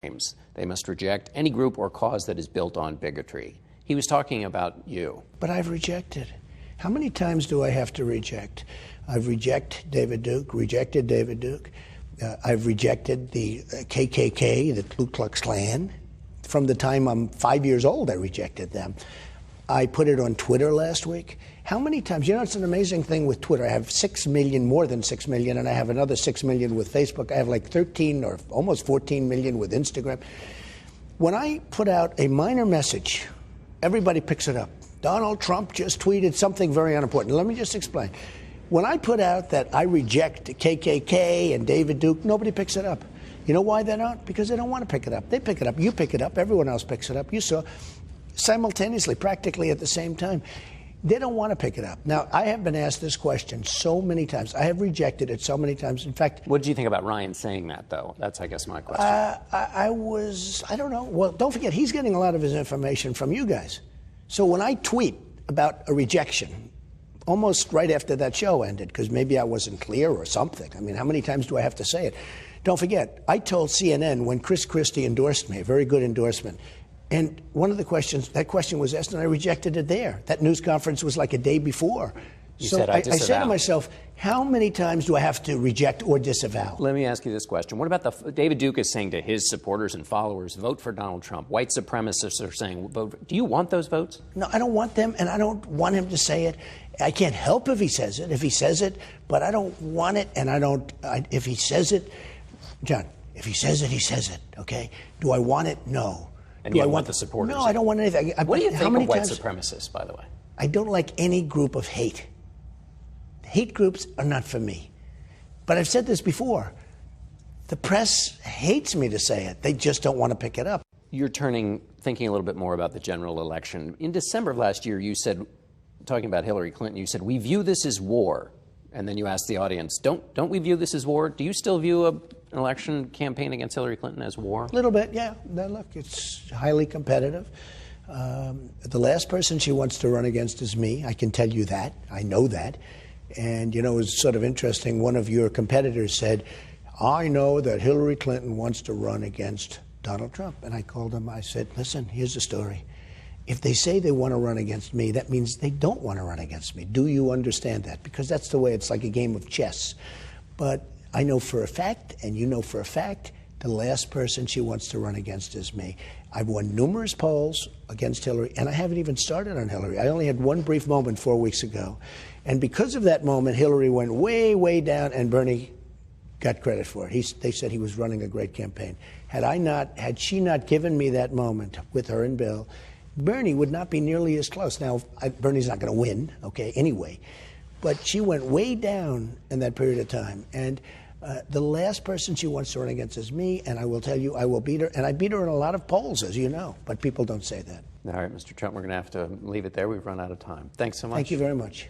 They must reject any group or cause that is built on bigotry. He was talking about you. But I've rejected. How many times do I have to reject? I've rejected David Duke. I've rejected the KKK, the Ku Klux Klan. From the time I'm 5 years old, I rejected them. I put it on Twitter last week. How many times? You know, it's an amazing thing with Twitter. I have 6 million, more than 6 million, and I have another 6 million with Facebook. I have like 13 or almost 14 million with Instagram. When I put out a minor message, everybody picks it up. Donald Trump just tweeted something very unimportant. Let me just explain. When I put out that I reject KKK and David Duke, nobody picks it up. You know why they don't? Because they don't want to pick it up. They pick it up. You pick it up. Everyone else picks it up. You saw simultaneously, practically at the same time. They don't want to pick it up. Now, I have been asked this question so many times. I have rejected it so many times. In fact... What did you think about Ryan saying that, though? That's, I guess, my question. I don't know. Well, don't forget, he's getting a lot of his information from you guys. So when I tweet about a rejection, almost right after that show ended, because maybe I wasn't clear or something. I mean, how many times do I have to say it? Don't forget, I told CNN when Chris Christie endorsed me, a very good endorsement, and one of the questions, that question was asked, and I rejected it there. That news conference was like a day before. You said I disavow. I said to myself, how many times do I have to reject or disavow? Let me ask you this question. What about David Duke is saying to his supporters and followers, vote for Donald Trump. White supremacists are saying, vote. Do you want those votes? No, I don't want them, and I don't want him to say it. I can't help if he says it, but I don't want it, and if he says it, John, if he says it, he says it, okay? Do I want it? No. And do I want the supporters? No, I don't want anything. What do you think of white supremacists, by the way? I don't like any group of hate. Hate groups are not for me. But I've said this before. The press hates me to say it. They just don't want to pick it up. You're thinking a little bit more about the general election. In December of last year, you said, talking about Hillary Clinton, you said, we view this as war. And then you asked the audience, don't we view this as war? Do you still view an election campaign against Hillary Clinton as war? A little bit, yeah. Now, look, it's highly competitive. The last person she wants to run against is me. I can tell you that. I know that. And, you know, it was sort of interesting. One of your competitors said, I know that Hillary Clinton wants to run against Donald Trump. And I called him. I said, listen, here's the story. If they say they want to run against me, that means they don't want to run against me. Do you understand that? Because that's the way it's like a game of chess. But I know for a fact, and you know for a fact, the last person she wants to run against is me. I've won numerous polls against Hillary, and I haven't even started on Hillary. I only had one brief moment 4 weeks ago. And because of that moment, Hillary went way, way down, and Bernie got credit for it. They said he was running a great campaign. Had she not given me that moment with her and Bill, Bernie would not be nearly as close. Now, Bernie's not going to win, okay, anyway. But she went way down in that period of time. And the last person she wants to run against is me, and I will tell you, I will beat her. And I beat her in a lot of polls, as you know, but people don't say that. All right, Mr. Trump, we're going to have to leave it there. We've run out of time. Thanks so much. Thank you very much.